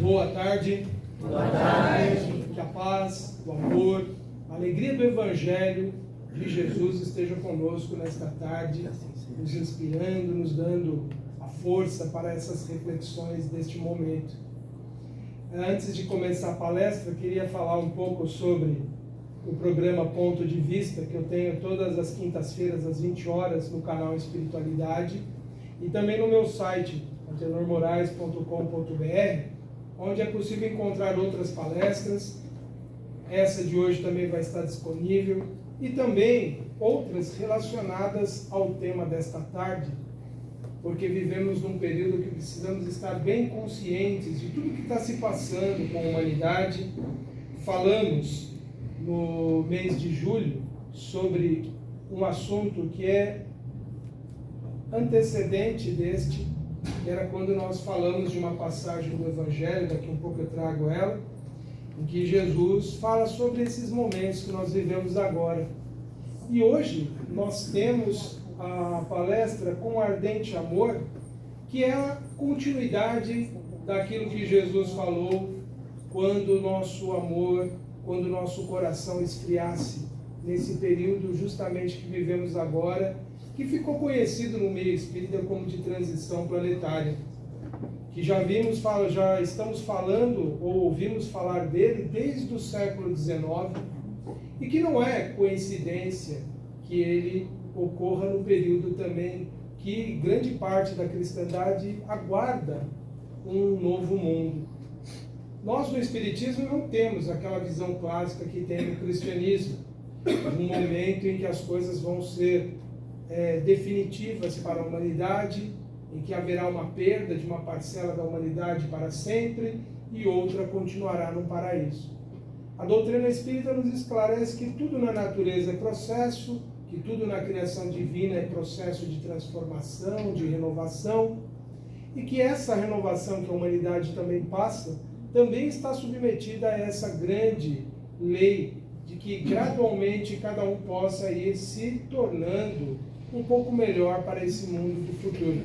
Boa tarde. Boa tarde. Que a paz, o amor, a alegria do Evangelho de Jesus esteja conosco nesta tarde, nos inspirando, nos dando a força para essas reflexões deste momento. Antes de começar a palestra, eu queria falar um pouco sobre o programa Ponto de Vista, que eu tenho todas as quintas-feiras às 20 horas no canal Espiritualidade e também no meu site, antenormorais.com.br, onde é possível encontrar outras palestras. Essa de hoje também vai estar disponível e também outras relacionadas ao tema desta tarde, porque vivemos num período que precisamos estar bem conscientes de tudo que está se passando com a humanidade. Falamos no mês de julho sobre um assunto que é antecedente deste, que era quando nós falamos de uma passagem do Evangelho, daqui um pouco eu trago ela, em que Jesus fala sobre esses momentos que nós vivemos agora. E hoje nós temos a palestra Com Ardente Amor, que é a continuidade daquilo que Jesus falou quando o nosso amor, quando o nosso coração esfriasse, nesse período justamente que vivemos agora, que ficou conhecido no meio espírita como de transição planetária, que já estamos falando ou ouvimos falar dele desde o século XIX, e que não é coincidência que ele ocorra no período também que grande parte da cristandade aguarda um novo mundo. Nós no Espiritismo não temos aquela visão clássica que tem no cristianismo, um momento em que as coisas vão ser definitivas para a humanidade, em que haverá uma perda de uma parcela da humanidade para sempre e outra continuará no paraíso. A doutrina espírita nos esclarece que tudo na natureza é processo, que tudo na criação divina é processo de transformação, de renovação, e que essa renovação que a humanidade também passa também está submetida a essa grande lei de que gradualmente cada um possa ir se tornando um pouco melhor para esse mundo do futuro.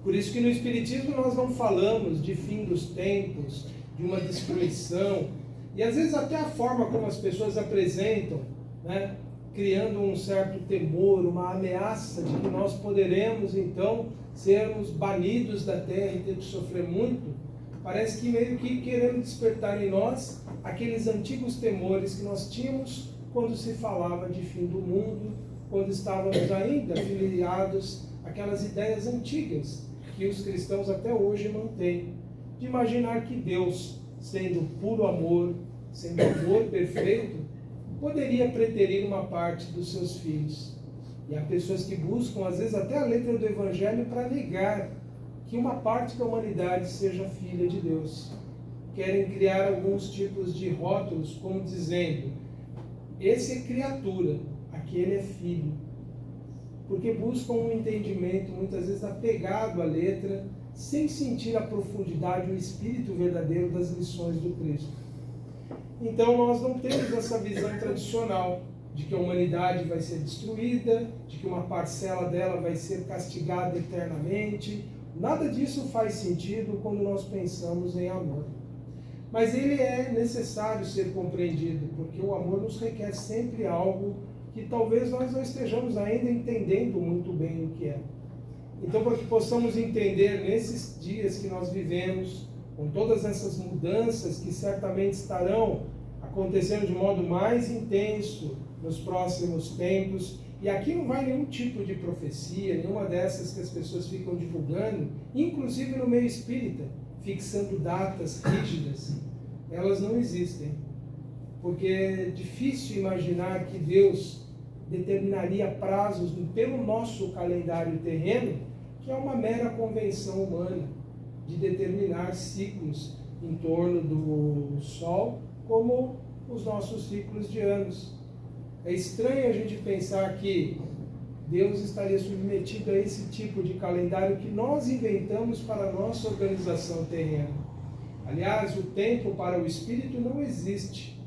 Por isso que no Espiritismo nós não falamos de fim dos tempos, de uma destruição, e às vezes até a forma como as pessoas apresentam, né, criando um certo temor, uma ameaça de que nós poderemos então sermos banidos da Terra e ter que sofrer muito. Parece que meio que querendo despertar em nós aqueles antigos temores que nós tínhamos quando se falava de fim do mundo, quando estávamos ainda filiados àquelas ideias antigas que os cristãos até hoje mantêm, de imaginar que Deus, sendo puro amor, sendo amor perfeito, poderia preterir uma parte dos seus filhos. E há pessoas que buscam, às vezes, até a letra do Evangelho para negar que uma parte da humanidade seja filha de Deus. Querem criar alguns tipos de rótulos, como dizendo, esse é criatura, aquele é filho. Porque buscam um entendimento, muitas vezes, apegado à letra, sem sentir a profundidade, o espírito verdadeiro das lições do Cristo. Então, nós não temos essa visão tradicional de que a humanidade vai ser destruída, de que uma parcela dela vai ser castigada eternamente. Nada disso faz sentido quando nós pensamos em amor. Mas ele é necessário ser compreendido, porque o amor nos requer sempre algo que talvez nós não estejamos ainda entendendo muito bem o que é. Então, para que possamos entender nesses dias que nós vivemos, com todas essas mudanças que certamente estarão acontecendo de modo mais intenso nos próximos tempos, e aqui não vai nenhum tipo de profecia, nenhuma dessas que as pessoas ficam divulgando, inclusive no meio espírita, fixando datas rígidas, elas não existem. Porque é difícil imaginar que Deus determinaria prazos pelo nosso calendário terreno, que é uma mera convenção humana, de determinar ciclos em torno do Sol, como os nossos ciclos de anos. É estranho a gente pensar que Deus estaria submetido a esse tipo de calendário que nós inventamos para a nossa organização terrena. Aliás, o tempo para o espírito não existe.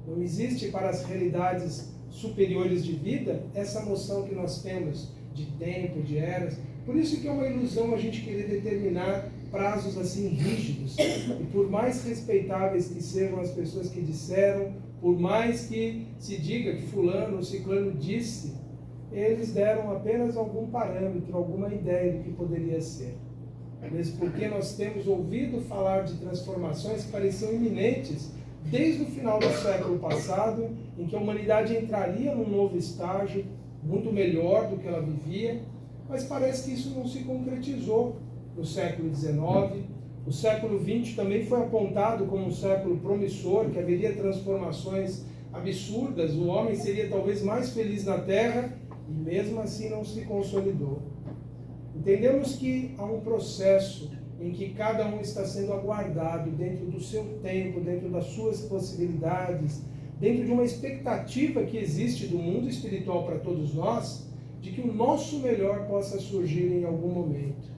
Não existe para as realidades superiores de vida essa noção que nós temos de tempo, de eras. Por isso que é uma ilusão a gente querer determinar prazos assim rígidos. E por mais respeitáveis que sejam as pessoas que disseram, por mais que se diga que fulano ou ciclano disse, eles deram apenas algum parâmetro, alguma ideia do que poderia ser. Mesmo porque nós temos ouvido falar de transformações que pareciam iminentes desde o final do século passado, em que a humanidade entraria num novo estágio, muito melhor do que ela vivia, mas parece que isso não se concretizou no século XIX. O século XX também foi apontado como um século promissor, que haveria transformações absurdas, o homem seria talvez mais feliz na Terra, e mesmo assim não se consolidou. Entendemos que há um processo em que cada um está sendo aguardado dentro do seu tempo, dentro das suas possibilidades, dentro de uma expectativa que existe do mundo espiritual para todos nós, de que o nosso melhor possa surgir em algum momento.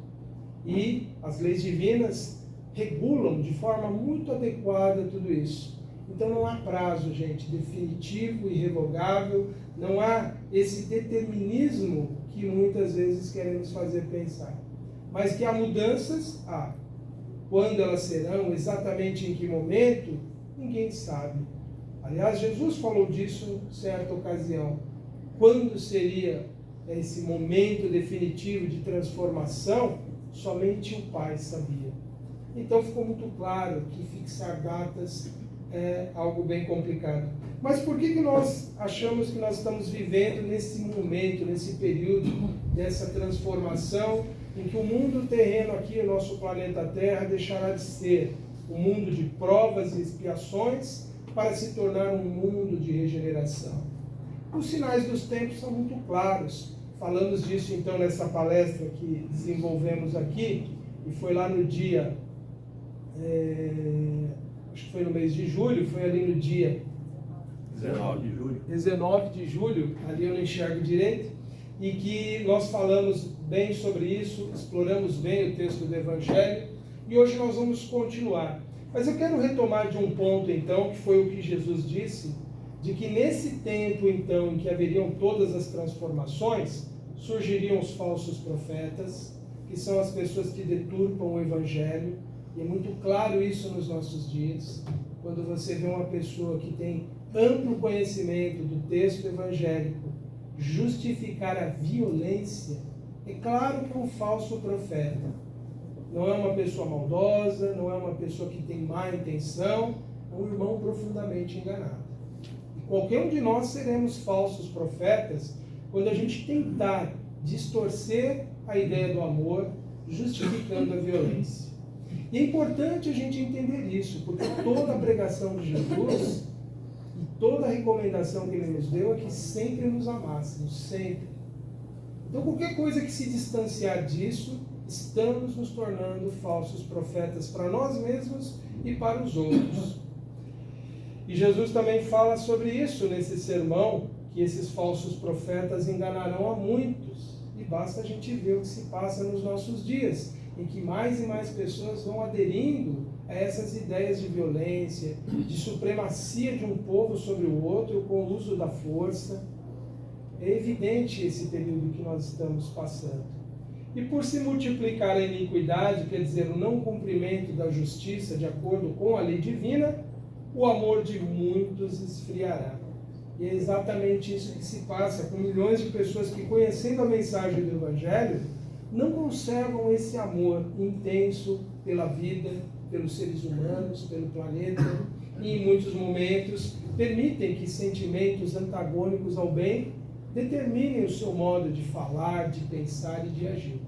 E as leis divinas regulam de forma muito adequada tudo isso. Então não há prazo, gente, definitivo, irrevogável, não há esse determinismo que muitas vezes queremos fazer pensar. Mas que há mudanças, há. Quando elas serão, exatamente em que momento, ninguém sabe. Aliás, Jesus falou disso em certa ocasião. Quando seria esse momento definitivo de transformação, somente o Pai sabia. Então ficou muito claro que fixar datas é algo bem complicado. Mas por que nós achamos que nós estamos vivendo nesse momento, nesse período dessa transformação, em que o mundo terreno aqui, o nosso planeta Terra, deixará de ser um mundo de provas e expiações para se tornar um mundo de regeneração? Os sinais dos tempos são muito claros. Falamos disso então nessa palestra que desenvolvemos aqui, e foi lá no dia, acho que foi no mês de julho, foi ali no dia 19 de julho, ali eu não enxergo direito, em que nós falamos bem sobre isso, exploramos bem o texto do Evangelho, e hoje nós vamos continuar. Mas eu quero retomar de um ponto então, que foi o que Jesus disse, de que nesse tempo então em que haveriam todas as transformações, surgiriam os falsos profetas, que são as pessoas que deturpam o Evangelho, e é muito claro isso nos nossos dias, quando você vê uma pessoa que tem amplo conhecimento do texto evangélico justificar a violência, é claro que é um falso profeta. Não é uma pessoa maldosa, não é uma pessoa que tem má intenção, é um irmão profundamente enganado. E qualquer um de nós seremos falsos profetas quando a gente tentar distorcer a ideia do amor, justificando a violência. E é importante a gente entender isso, porque toda a pregação de Jesus e toda a recomendação que Ele nos deu é que sempre nos amássemos, sempre. Então qualquer coisa que se distanciar disso, estamos nos tornando falsos profetas para nós mesmos e para os outros. E Jesus também fala sobre isso nesse sermão, que esses falsos profetas enganarão a muitos. E basta a gente ver o que se passa nos nossos dias, em que mais e mais pessoas vão aderindo a essas ideias de violência, de supremacia de um povo sobre o outro com o uso da força. É evidente esse período que nós estamos passando. E por se multiplicar a iniquidade, quer dizer, o não cumprimento da justiça de acordo com a lei divina, o amor de muitos esfriará. E é exatamente isso que se passa com milhões de pessoas que, conhecendo a mensagem do Evangelho, não conservam esse amor intenso pela vida, pelos seres humanos, pelo planeta, e em muitos momentos permitem que sentimentos antagônicos ao bem determinem o seu modo de falar, de pensar e de agir.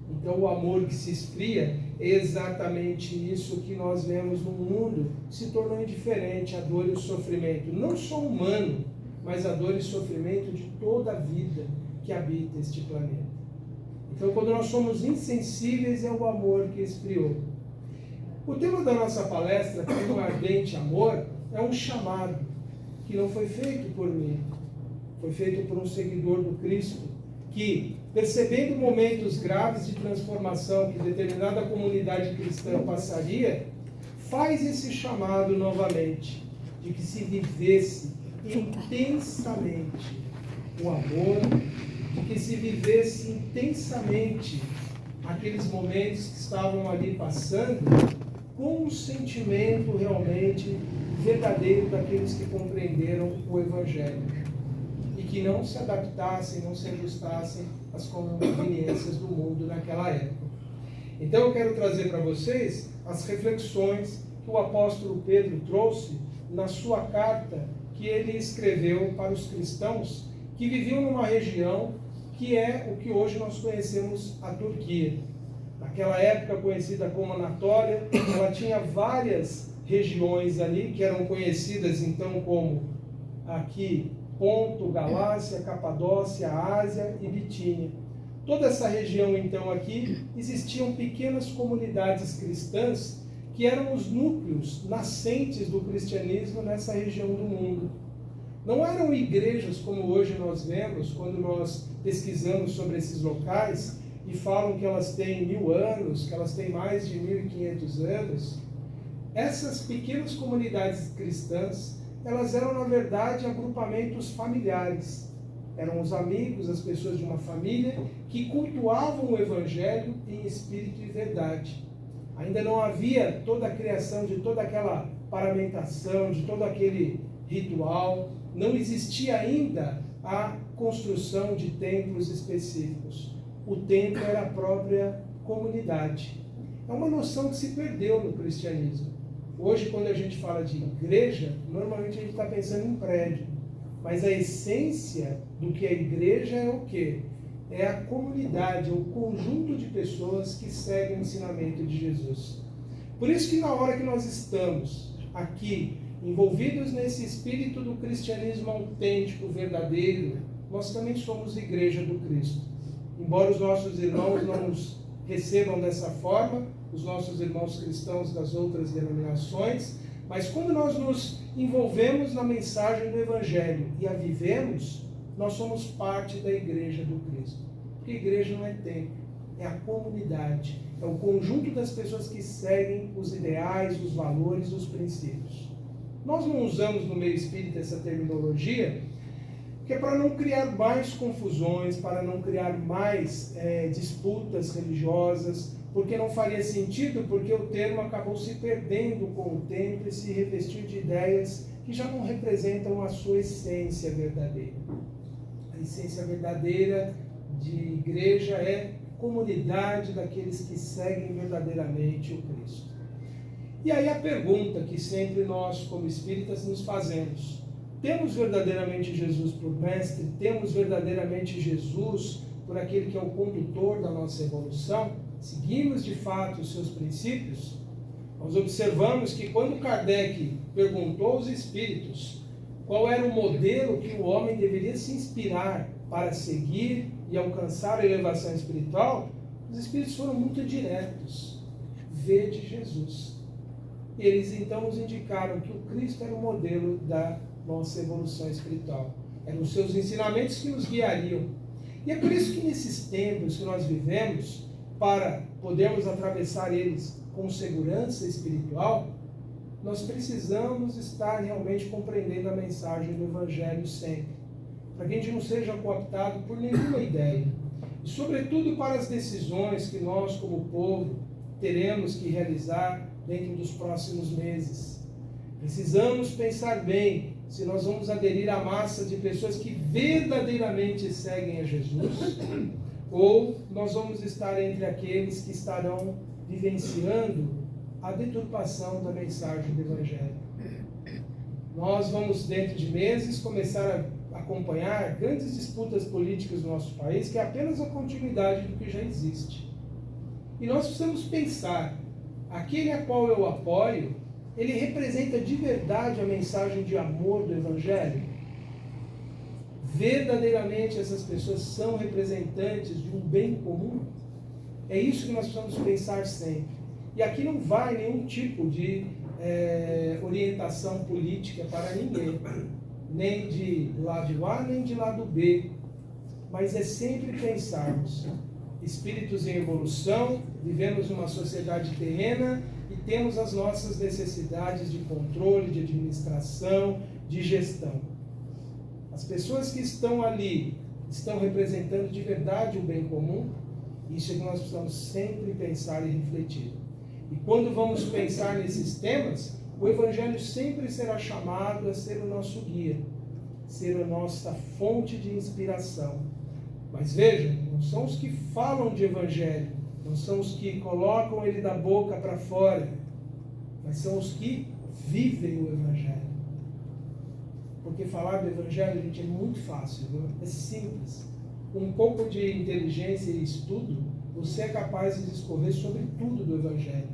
Então o amor que se esfria é exatamente isso que nós vemos no mundo se tornando indiferente à dor e o sofrimento, não só humano, mas a dor e sofrimento de toda a vida que habita este planeta. Então quando nós somos insensíveis é o amor que esfriou. O tema da nossa palestra, que é o ardente amor, é um chamado que não foi feito por mim, foi feito por um seguidor do Cristo, que, percebendo momentos graves de transformação que determinada comunidade cristã passaria, faz esse chamado novamente, de que se vivesse intensamente o amor, de que se vivesse intensamente aqueles momentos que estavam ali passando com um sentimento realmente verdadeiro daqueles que compreenderam o Evangelho e que não se adaptassem, não se ajustassem às conveniências do mundo naquela época. Então eu quero trazer para vocês as reflexões que o apóstolo Pedro trouxe na sua carta que ele escreveu para os cristãos que viviam numa região que é o que hoje nós conhecemos a Turquia. Naquela época conhecida como Anatólia, ela tinha várias regiões ali que eram conhecidas então como aqui Ponto, Galácia, Capadócia, Ásia e Bitínia. Toda essa região então aqui existiam pequenas comunidades cristãs que eram os núcleos nascentes do cristianismo nessa região do mundo. Não eram igrejas como hoje nós vemos, quando nós pesquisamos sobre esses locais e falam que elas têm 1000 anos, que elas têm mais de 1500 anos. Essas pequenas comunidades cristãs, elas eram na verdade agrupamentos familiares. Eram os amigos, as pessoas de uma família que cultuavam o Evangelho em espírito e verdade. Ainda não havia toda a criação de toda aquela paramentação, de todo aquele ritual. Não existia ainda a construção de templos específicos. O templo era a própria comunidade. É uma noção que se perdeu no cristianismo. Hoje, quando a gente fala de igreja, normalmente a gente está pensando em prédio. Mas a essência do que é igreja é o quê? É a comunidade, é o conjunto de pessoas que seguem o ensinamento de Jesus. Por isso que na hora que nós estamos aqui, envolvidos nesse espírito do cristianismo autêntico, verdadeiro, nós também somos igreja do Cristo. Embora os nossos irmãos não nos recebam dessa forma, os nossos irmãos cristãos das outras denominações, mas quando nós nos envolvemos na mensagem do Evangelho e a vivemos, nós somos parte da igreja do Cristo. Porque a igreja não é templo, é a comunidade, é o conjunto das pessoas que seguem os ideais, os valores, os princípios. Nós não usamos no meio espírita essa terminologia, que é para não criar mais confusões, para não criar mais disputas religiosas, porque não faria sentido, porque o termo acabou se perdendo com o tempo e se revestiu de ideias que já não representam a sua essência verdadeira. A essência verdadeira de igreja é comunidade daqueles que seguem verdadeiramente o Cristo. E aí a pergunta que sempre nós, como espíritas, nos fazemos: temos verdadeiramente Jesus por mestre? Temos verdadeiramente Jesus por aquele que é o condutor da nossa evolução? Seguimos de fato os seus princípios? Nós observamos que quando Kardec perguntou aos espíritos qual era o modelo que o homem deveria se inspirar para seguir e alcançar a elevação espiritual, os espíritos foram muito diretos: vede Jesus. E eles então nos indicaram que o Cristo era o modelo da nossa evolução espiritual. Eram os seus ensinamentos que nos guiariam. E é por isso que nesses tempos que nós vivemos, para podermos atravessar eles com segurança espiritual, nós precisamos estar realmente compreendendo a mensagem do Evangelho sempre, para que a gente não seja cooptado por nenhuma ideia. E sobretudo para as decisões que nós, como povo, teremos que realizar dentro dos próximos meses. Precisamos pensar bem se nós vamos aderir à massa de pessoas que verdadeiramente seguem a Jesus, ou nós vamos estar entre aqueles que estarão vivenciando a deturpação da mensagem do Evangelho. Nós vamos, dentro de meses, começar a acompanhar grandes disputas políticas no nosso país, que é apenas a continuidade do que já existe. E nós precisamos pensar: aquele a qual eu apoio, ele representa de verdade a mensagem de amor do Evangelho? Verdadeiramente essas pessoas são representantes de um bem comum? É isso que nós precisamos pensar sempre. E aqui não vai nenhum tipo de orientação política para ninguém, nem de lado A, nem de lado B, mas é sempre pensarmos: espíritos em evolução, vivemos numa sociedade terrena e temos as nossas necessidades de controle, de administração, de gestão. As pessoas que estão ali estão representando de verdade o bem comum? Isso é que nós precisamos sempre pensar e refletir. E quando vamos pensar nesses temas, o Evangelho sempre será chamado a ser o nosso guia, ser a nossa fonte de inspiração. Mas vejam, não são os que falam de Evangelho, não são os que colocam ele da boca para fora, mas são os que vivem o Evangelho. Porque falar do Evangelho, gente, é muito fácil, viu? É simples. Com um pouco de inteligência e estudo, você é capaz de discorrer sobre tudo do Evangelho.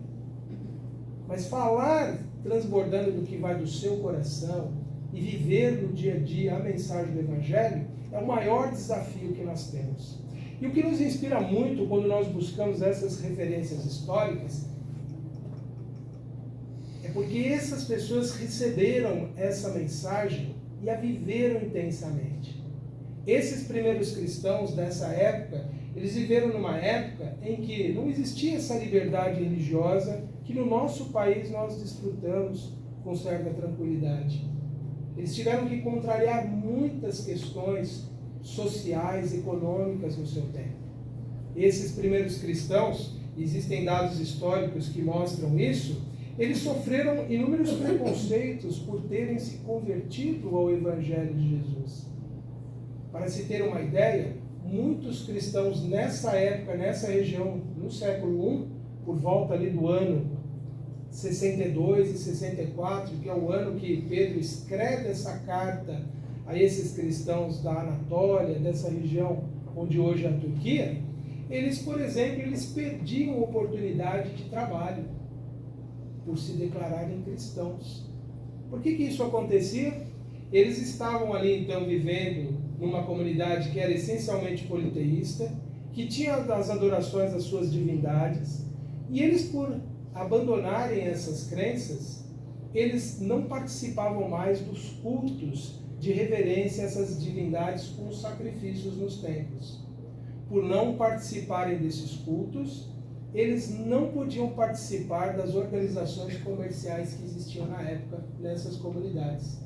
Mas falar transbordando do que vai do seu coração e viver no dia a dia a mensagem do Evangelho é o maior desafio que nós temos. E o que nos inspira muito quando nós buscamos essas referências históricas é porque essas pessoas receberam essa mensagem e a viveram intensamente. Esses primeiros cristãos dessa época, eles viveram numa época em que não existia essa liberdade religiosa que no nosso país nós desfrutamos com certa tranquilidade. Eles tiveram que contrariar muitas questões sociais, econômicas no seu tempo. Esses primeiros cristãos, existem dados históricos que mostram isso, eles sofreram inúmeros preconceitos por terem se convertido ao Evangelho de Jesus. Para se ter uma ideia, muitos cristãos nessa época, nessa região, no século I, por volta ali do ano 62 e 64, que é o ano que Pedro escreve essa carta a esses cristãos da Anatólia, dessa região onde hoje é a Turquia, eles, por exemplo, eles perdiam oportunidade de trabalho por se declararem cristãos. Por que isso acontecia? Eles estavam ali então vivendo numa comunidade que era essencialmente politeísta, que tinha as adorações às suas divindades, e eles, por abandonarem essas crenças, eles não participavam mais dos cultos de reverência a essas divindades com os sacrifícios nos templos. Por não participarem desses cultos, eles não podiam participar das organizações comerciais que existiam na época nessas comunidades.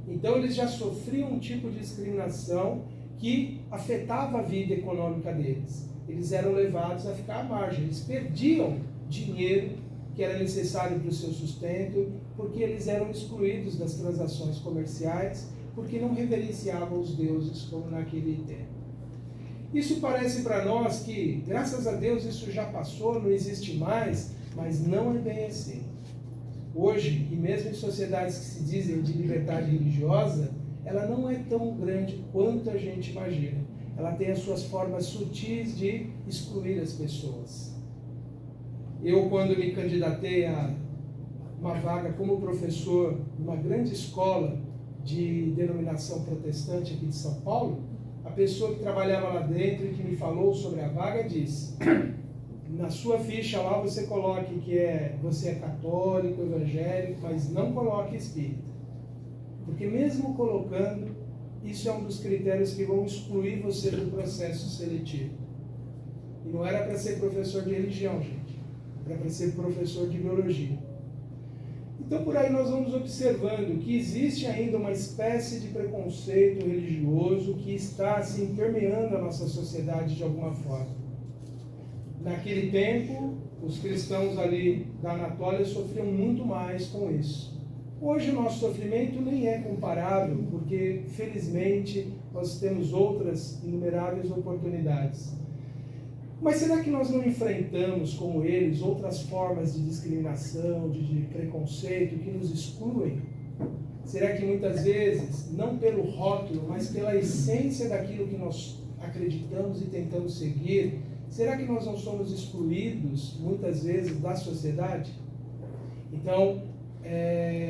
Então eles já sofriam um tipo de discriminação que afetava a vida econômica deles. Eles eram levados a ficar à margem, eles perdiam dinheiro que era necessário para o seu sustento, porque eles eram excluídos das transações comerciais, porque não reverenciavam os deuses como naquele tempo. Isso parece para nós que, graças a Deus, isso já passou, não existe mais, mas não é bem assim. Hoje, e mesmo em sociedades que se dizem de liberdade religiosa, ela não é tão grande quanto a gente imagina. Ela tem as suas formas sutis de excluir as pessoas. Eu, quando me candidatei a uma vaga como professor numa grande escola de denominação protestante aqui de São Paulo, a pessoa que trabalhava lá dentro e que me falou sobre a vaga disse: na sua ficha lá você coloque que você é católico, evangélico, mas não coloque espírita. Porque mesmo colocando, isso é um dos critérios que vão excluir você do processo seletivo. E não era para ser professor de religião, gente. Era para ser professor de biologia. Então por aí nós vamos observando que existe ainda uma espécie de preconceito religioso que está assim permeando a nossa sociedade de alguma forma. Naquele tempo, os cristãos ali da Anatólia sofriam muito mais com isso. Hoje o nosso sofrimento nem é comparável, porque felizmente nós temos outras inumeráveis oportunidades. Mas será que nós não enfrentamos, como eles, outras formas de discriminação, de preconceito que nos excluem? Será que muitas vezes, não pelo rótulo, mas pela essência daquilo que nós acreditamos e tentamos seguir, será que nós não somos excluídos, muitas vezes, da sociedade? Então,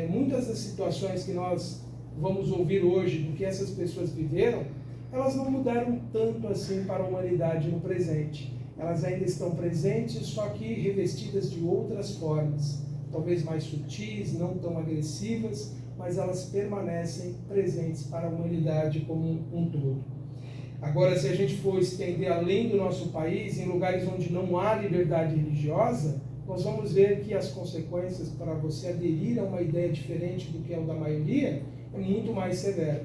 muitas das situações que nós vamos ouvir hoje, do que essas pessoas viveram, elas não mudaram tanto assim para a humanidade no presente. Elas ainda estão presentes, só que revestidas de outras formas, talvez mais sutis, não tão agressivas, mas elas permanecem presentes para a humanidade como um todo. Agora, se a gente for estender além do nosso país, em lugares onde não há liberdade religiosa, nós vamos ver que as consequências para você aderir a uma ideia diferente do que é o da maioria é muito mais severo.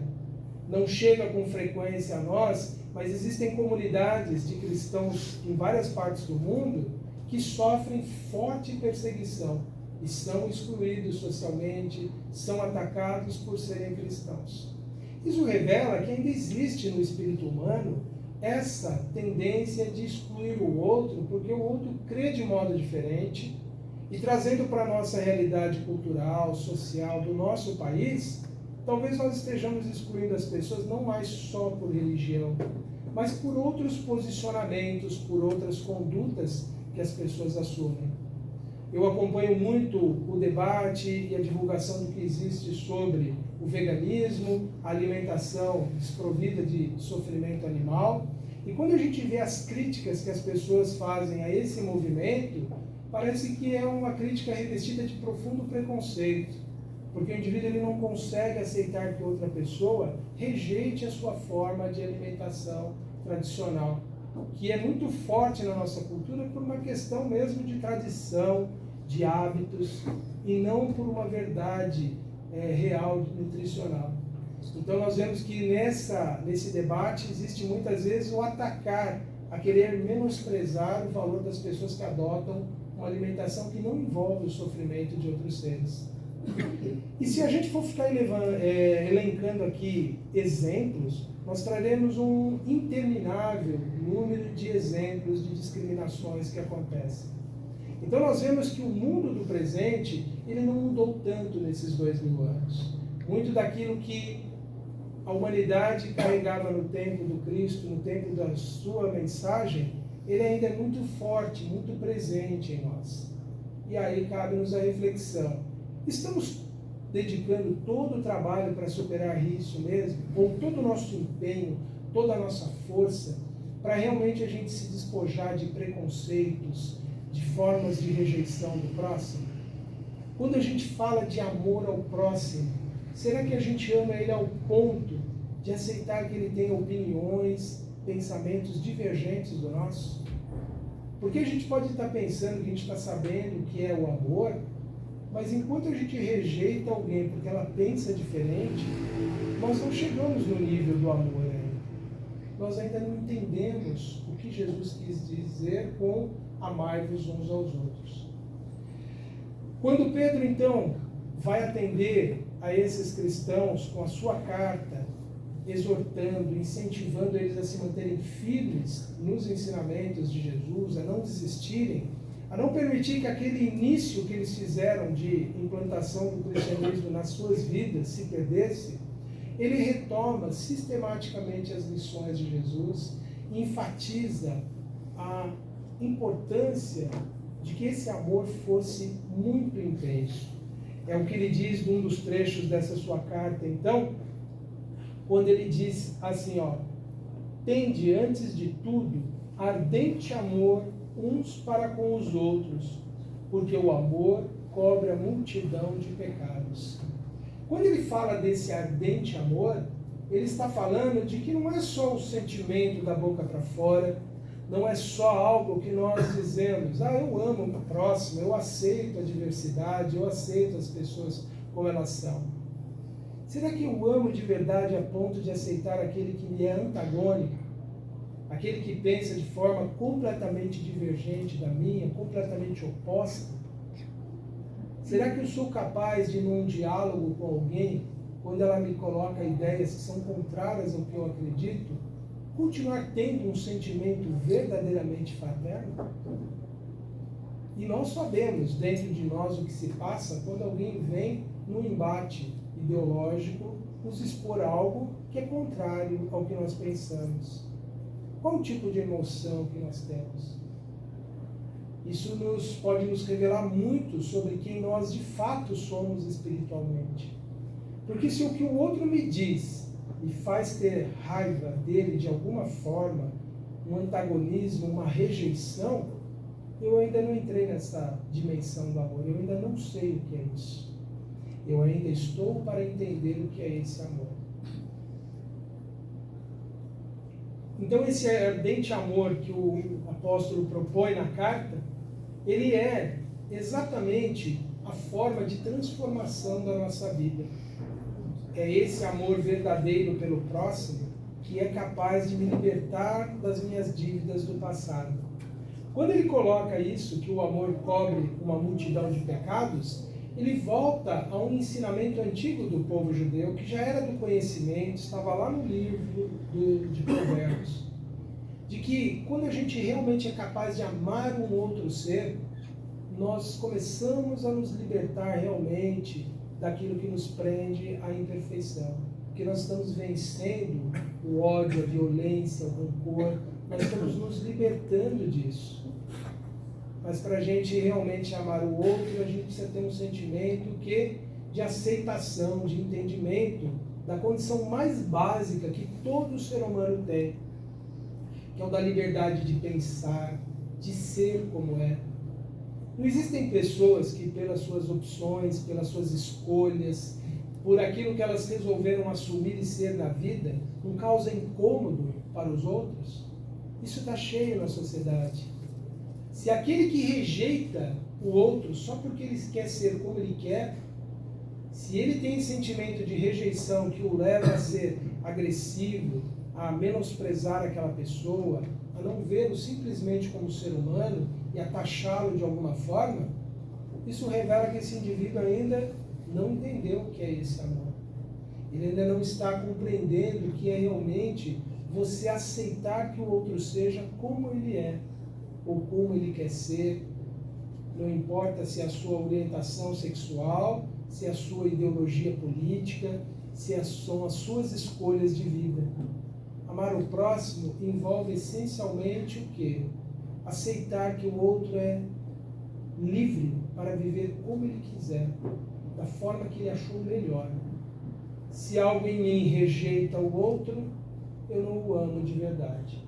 não chega com frequência a nós, mas existem comunidades de cristãos em várias partes do mundo que sofrem forte perseguição e são excluídos socialmente, são atacados por serem cristãos. Isso revela que ainda existe no espírito humano essa tendência de excluir o outro, porque o outro crê de modo diferente, e trazendo para a nossa realidade cultural, social do nosso país, talvez nós estejamos excluindo as pessoas não mais só por religião, mas por outros posicionamentos, por outras condutas que as pessoas assumem. Eu acompanho muito o debate e a divulgação do que existe sobre o veganismo, a alimentação desprovida de sofrimento animal. E quando a gente vê as críticas que as pessoas fazem a esse movimento, parece que é uma crítica revestida de profundo preconceito, porque o indivíduo ele não consegue aceitar que outra pessoa rejeite a sua forma de alimentação tradicional, que é muito forte na nossa cultura por uma questão mesmo de tradição, de hábitos, e não por uma verdade real nutricional. Então nós vemos que nesse debate existe muitas vezes o atacar, a querer menosprezar o valor das pessoas que adotam uma alimentação que não envolve o sofrimento de outros seres. E se a gente for ficar elencando aqui exemplos, nós traremos um interminável número de exemplos de discriminações que acontecem. Então nós vemos que o mundo do presente, ele não mudou tanto nesses 2000 anos. Muito daquilo que a humanidade carregava no tempo do Cristo, no tempo da sua mensagem, ele ainda é muito forte, muito presente em nós. E aí cabe-nos a reflexão. Estamos dedicando todo o trabalho para superar isso mesmo? Ou todo o nosso empenho, toda a nossa força, para realmente a gente se despojar de preconceitos, de formas de rejeição do próximo? Quando a gente fala de amor ao próximo, será que a gente ama ele ao ponto de aceitar que ele tem opiniões, pensamentos divergentes do nosso? Porque a gente pode estar pensando que a gente está sabendo o que é o amor, mas enquanto a gente rejeita alguém porque ela pensa diferente, nós não chegamos no nível do amor ainda. Nós ainda não entendemos o que Jesus quis dizer com amai-vos uns aos outros. Quando Pedro, então, vai atender a esses cristãos com a sua carta, exortando, incentivando eles a se manterem firmes nos ensinamentos de Jesus, a não desistirem, a não permitir que aquele início que eles fizeram de implantação do cristianismo nas suas vidas se perdesse, ele retoma sistematicamente as lições de Jesus e enfatiza a importância de que esse amor fosse muito intenso. É o que ele diz num dos trechos dessa sua carta, então, quando ele diz assim, tende antes de tudo ardente amor uns para com os outros, porque o amor cobre a multidão de pecados. Quando ele fala desse ardente amor, ele está falando de que não é só o sentimento da boca para fora, não é só algo que nós dizemos, eu amo o próximo, eu aceito a diversidade, eu aceito as pessoas como elas são. Será que eu amo de verdade a ponto de aceitar aquele que me é antagônico? Aquele que pensa de forma completamente divergente da minha, completamente oposta? Será que eu sou capaz de, num diálogo com alguém, quando ela me coloca ideias que são contrárias ao que eu acredito, continuar tendo um sentimento verdadeiramente fraterno? E nós sabemos dentro de nós o que se passa quando alguém vem num embate ideológico nos expor algo que é contrário ao que nós pensamos. Qual o tipo de emoção que nós temos? Isso pode nos revelar muito sobre quem nós de fato somos espiritualmente. Porque se o que o outro me diz me faz ter raiva dele de alguma forma, um antagonismo, uma rejeição, eu ainda não entrei nessa dimensão do amor, eu ainda não sei o que é isso. Eu ainda estou para entender o que é esse amor. Então esse ardente amor que o apóstolo propõe na carta, ele é exatamente a forma de transformação da nossa vida. é esse amor verdadeiro pelo próximo que é capaz de me libertar das minhas dívidas do passado. Quando ele coloca isso, que o amor cobre uma multidão de pecados, ele volta a um ensinamento antigo do povo judeu, que já era do conhecimento, estava lá no livro de Provérbios, de que quando a gente realmente é capaz de amar um outro ser, nós começamos a nos libertar realmente daquilo que nos prende à imperfeição. Porque nós estamos vencendo o ódio, a violência, o rancor, nós estamos nos libertando disso. Mas para a gente realmente amar o outro, a gente precisa ter um sentimento de aceitação, de entendimento da condição mais básica que todo ser humano tem, que é o da liberdade de pensar, de ser como é. Não existem pessoas que, pelas suas opções, pelas suas escolhas, por aquilo que elas resolveram assumir e ser na vida, não causa incômodo para os outros? Isso está cheio na sociedade. Se aquele que rejeita o outro só porque ele quer ser como ele quer, se ele tem sentimento de rejeição que o leva a ser agressivo, a menosprezar aquela pessoa, a não vê-lo simplesmente como ser humano e a taxá-lo de alguma forma, isso revela que esse indivíduo ainda não entendeu o que é esse amor. Ele ainda não está compreendendo o que é realmente você aceitar que o outro seja como ele é, ou como ele quer ser. Não importa se é a sua orientação sexual, se é a sua ideologia política, se são as suas escolhas de vida. Amar o próximo envolve essencialmente o quê? Aceitar que o outro é livre para viver como ele quiser, da forma que ele achou melhor. Se algo em mim rejeita o outro, eu não o amo de verdade.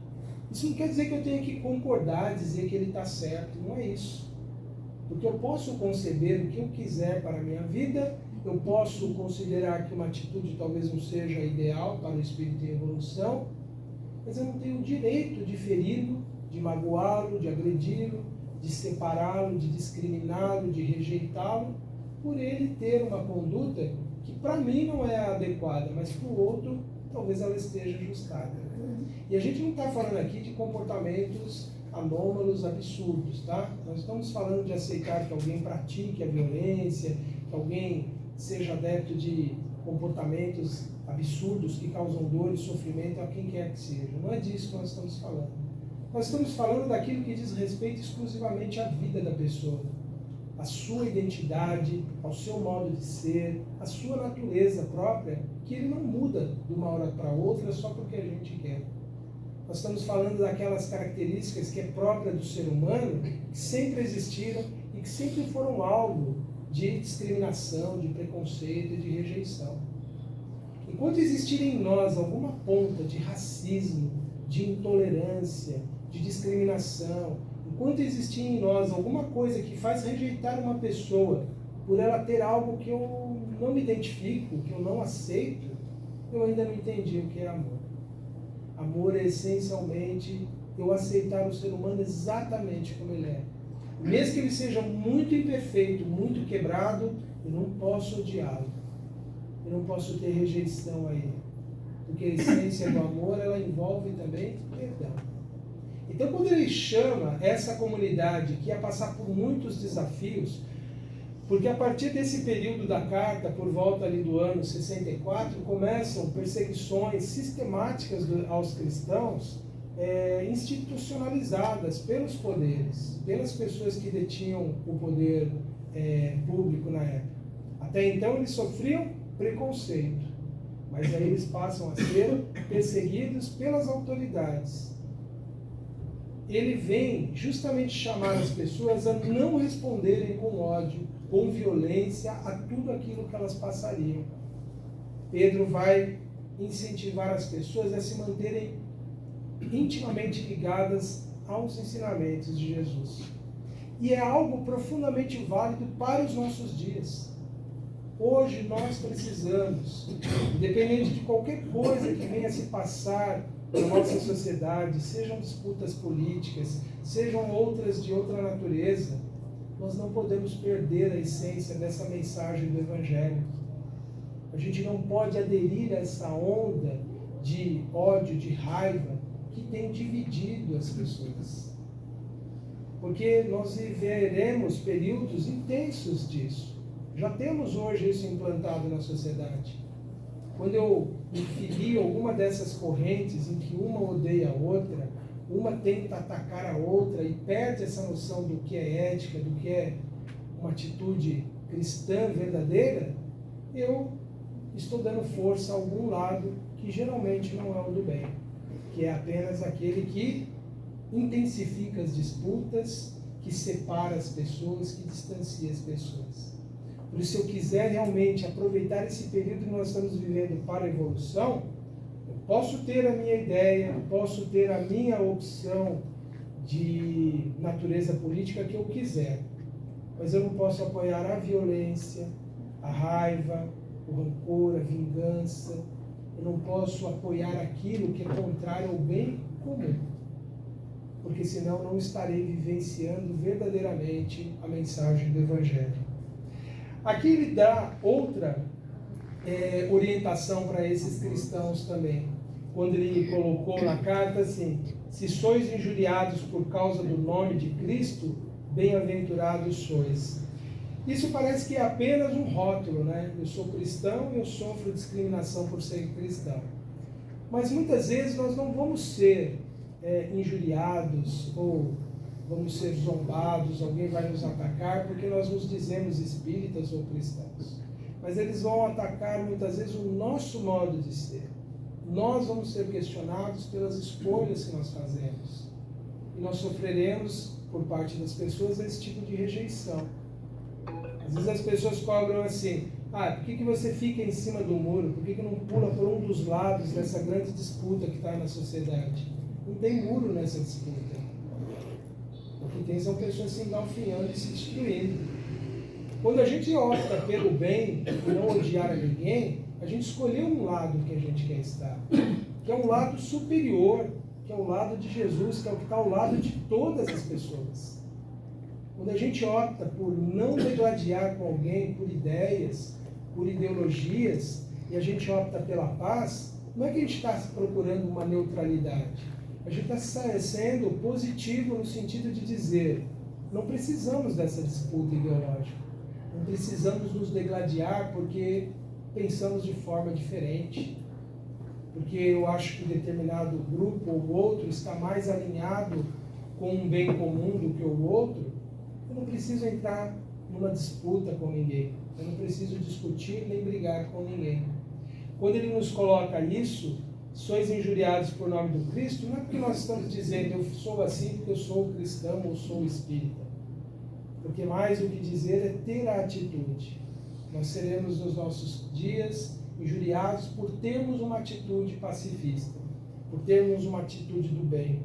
Isso não quer dizer que eu tenha que concordar, dizer que ele está certo, não é isso. Porque eu posso conceber o que eu quiser para a minha vida, eu posso considerar que uma atitude talvez não seja ideal para o espírito em evolução, mas eu não tenho o direito de feri-lo, de magoá-lo, de agredi-lo, de separá-lo, de discriminá-lo, de rejeitá-lo, por ele ter uma conduta que para mim não é adequada, mas para o outro talvez ela esteja ajustada. E a gente não está falando aqui de comportamentos anômalos, absurdos, tá? Nós estamos falando de aceitar que alguém pratique a violência, que alguém seja adepto de comportamentos absurdos que causam dor e sofrimento a quem quer que seja. Não é disso que nós estamos falando. Nós estamos falando daquilo que diz respeito exclusivamente à vida da pessoa, à sua identidade, ao seu modo de ser, à sua natureza própria, que ele não muda de uma hora para outra só porque a gente quer. Nós estamos falando daquelas características que é própria do ser humano, que sempre existiram e que sempre foram alvo de discriminação, de preconceito e de rejeição. Enquanto existir em nós alguma ponta de racismo, de intolerância, de discriminação, enquanto existir em nós alguma coisa que faz rejeitar uma pessoa por ela ter algo que eu não me identifico, que eu não aceito, eu ainda não entendi o que é amor. Amor é essencialmente eu aceitar o ser humano exatamente como ele é. Mesmo que ele seja muito imperfeito, muito quebrado, eu não posso odiá-lo. Eu não posso ter rejeição a ele. Porque a essência do amor, ela envolve também perdão. Então, quando ele chama essa comunidade que ia passar por muitos desafios, porque a partir desse período da carta, por volta ali do ano 64, começam perseguições sistemáticas aos cristãos, institucionalizadas pelos poderes, pelas pessoas que detinham o poder público na época. Até então eles sofriam preconceito, mas aí eles passam a ser perseguidos pelas autoridades. Ele vem justamente chamar as pessoas a não responderem com ódio, com violência a tudo aquilo que elas passariam. Pedro vai incentivar as pessoas a se manterem intimamente ligadas aos ensinamentos de Jesus. E é algo profundamente válido para os nossos dias. Hoje nós precisamos, independente de qualquer coisa que venha se passar na nossa sociedade, sejam disputas políticas, sejam outras de outra natureza, nós não podemos perder a essência dessa mensagem do Evangelho. A gente não pode aderir a essa onda de ódio, de raiva, que tem dividido as pessoas. Porque nós viveremos períodos intensos disso. Já temos hoje isso implantado na sociedade. Quando eu me filio a alguma dessas correntes em que uma odeia a outra, uma tenta atacar a outra e perde essa noção do que é ética, do que é uma atitude cristã verdadeira, eu estou dando força a algum lado que geralmente não é o do bem, que é apenas aquele que intensifica as disputas, que separa as pessoas, que distancia as pessoas. Por isso, se eu quiser realmente aproveitar esse período que nós estamos vivendo para a evolução, eu posso ter a minha ideia, eu posso ter a minha opção de natureza política que eu quiser, mas eu não posso apoiar a violência, a raiva, o rancor, a vingança. Eu não posso apoiar aquilo que é contrário ao bem comum, porque senão não estarei vivenciando verdadeiramente a mensagem do Evangelho. Aqui ele dá outra orientação para esses cristãos também, quando ele colocou na carta assim: se sois injuriados por causa do nome de Cristo, bem-aventurados sois. Isso parece que é apenas um rótulo, né? Eu sou cristão e eu sofro discriminação por ser cristão. Mas muitas vezes nós não vamos ser injuriados ou vamos ser zombados, alguém vai nos atacar porque nós nos dizemos espíritas ou cristãos. Mas eles vão atacar muitas vezes o nosso modo de ser. Nós vamos ser questionados pelas escolhas que nós fazemos. E nós sofreremos, por parte das pessoas, esse tipo de rejeição. Às vezes as pessoas cobram assim: por que você fica em cima do muro? Por que não pula por um dos lados dessa grande disputa que está na sociedade? Não tem muro nessa disputa. O que tem são pessoas se engalfinhando e se destruindo. Quando a gente opta pelo bem e não odiar a ninguém, a gente escolheu um lado que a gente quer estar, que é um lado superior, que é o lado de Jesus, que é o que está ao lado de todas as pessoas. Quando a gente opta por não degladiar com alguém por ideias, por ideologias, e a gente opta pela paz, não é que a gente está procurando uma neutralidade. A gente está sendo positivo no sentido de dizer: não precisamos dessa disputa ideológica, não precisamos nos degladiar porque pensamos de forma diferente, porque eu acho que determinado grupo ou outro está mais alinhado com um bem comum do que o outro. Eu não preciso entrar numa disputa com ninguém, eu não preciso discutir nem brigar com ninguém. Quando ele nos coloca isso, sois injuriados por nome do Cristo, não é porque nós estamos dizendo eu sou assim porque eu sou cristão ou sou espírita. Porque mais do que dizer é ter a atitude. Nós seremos nos nossos dias injuriados por termos uma atitude pacifista, por termos uma atitude do bem.